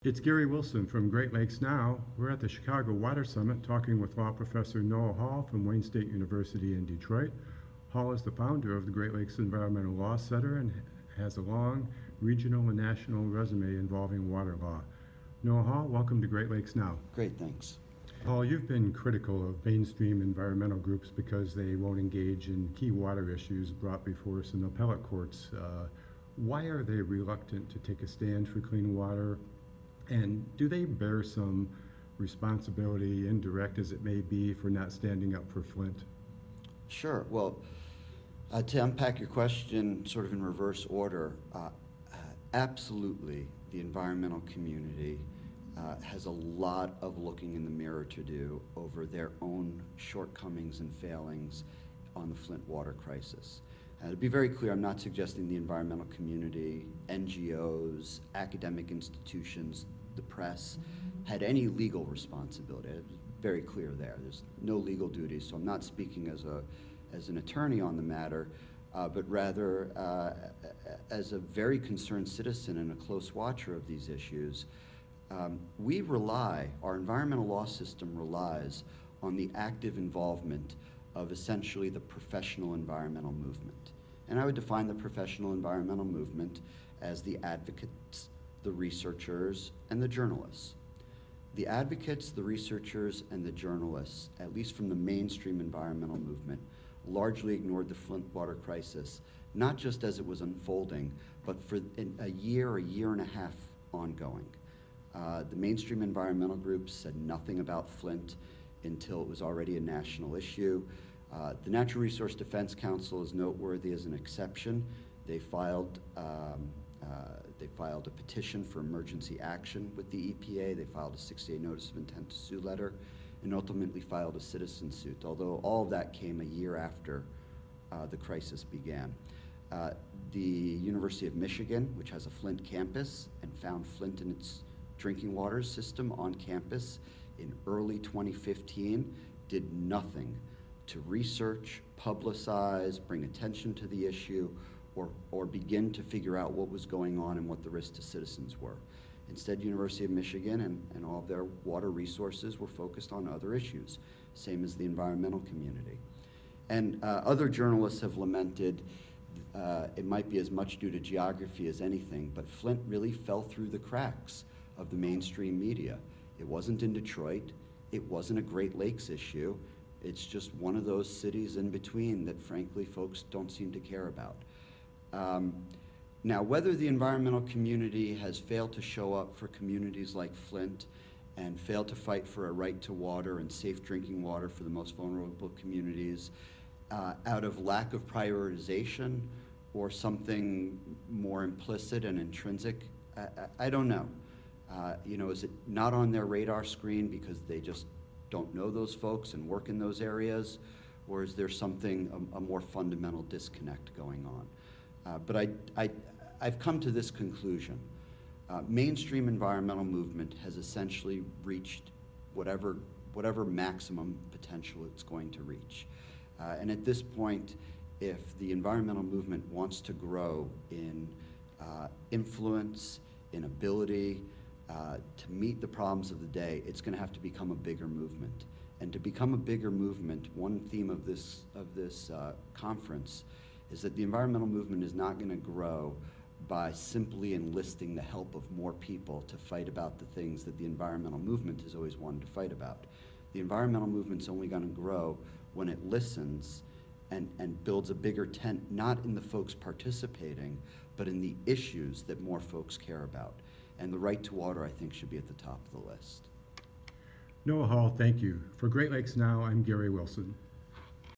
It's Gary Wilson from Great Lakes Now. We're at the Chicago Water Summit talking with law professor Noah Hall from Wayne State University in Detroit. Hall is the founder of the Great Lakes Environmental Law Center and has a long regional and national resume involving water law. Noah Hall, welcome to Great Lakes Now. Great, thanks. Hall, you've been critical of mainstream environmental groups because they won't engage in key water issues brought before us in appellate courts. Why are they reluctant to take a stand for clean water? And do they bear some responsibility, indirect as it may be, for not standing up for Flint? Sure. Well, to unpack your question sort of in reverse order, absolutely the environmental community has a lot of looking in the mirror to do over their own shortcomings and failings on the Flint water crisis. To be very clear, I'm not suggesting the environmental community, NGOs, academic institutions, the press had any legal responsibility. It's very clear there. There's no legal duties, so I'm not speaking as an attorney on the matter, but rather as a very concerned citizen and a close watcher of these issues. Our environmental law system relies on the active involvement of essentially the professional environmental movement. And I would define the professional environmental movement as the advocates, the researchers, and the journalists. The advocates, the researchers, and the journalists, at least from the mainstream environmental movement, largely ignored the Flint water crisis, not just as it was unfolding, but for a year and a half ongoing. The mainstream environmental groups said nothing about Flint until it was already a national issue. The Natural Resource Defense Council is noteworthy as an exception. They filed a petition for emergency action with the EPA. They filed a 60-day notice of intent to sue letter and ultimately filed a citizen suit, although all of that came a year after the crisis began. The University of Michigan, which has a Flint campus and found Flint in its drinking water system on campus in early 2015, did nothing to research, publicize, bring attention to the issue, or begin to figure out what was going on and what the risks to citizens were. Instead, University of Michigan and all of their water resources were focused on other issues, same as the environmental community. And other journalists have lamented it might be as much due to geography as anything, but Flint really fell through the cracks of the mainstream media. It wasn't in Detroit. It wasn't a Great Lakes issue. It's just one of those cities in between that, frankly, folks don't seem to care about. Now, whether the environmental community has failed to show up for communities like Flint and failed to fight for a right to water and safe drinking water for the most vulnerable communities out of lack of prioritization or something more implicit and intrinsic, I don't know. Is it not on their radar screen because they just don't know those folks and work in those areas, or is there something, a more fundamental disconnect going on? But I've come to this conclusion. Mainstream environmental movement has essentially reached whatever maximum potential it's going to reach. And at this point, if the environmental movement wants to grow in influence, in ability, to meet the problems of the day, it's going to have to become a bigger movement. And to become a bigger movement, one theme of this conference is that the environmental movement is not going to grow by simply enlisting the help of more people to fight about the things that the environmental movement has always wanted to fight about. The environmental movement's only going to grow when it listens and builds a bigger tent, not in the folks participating, but in the issues that more folks care about. And the right to water, I think, should be at the top of the list. Noah Hall, thank you. For Great Lakes Now, I'm Gary Wilson.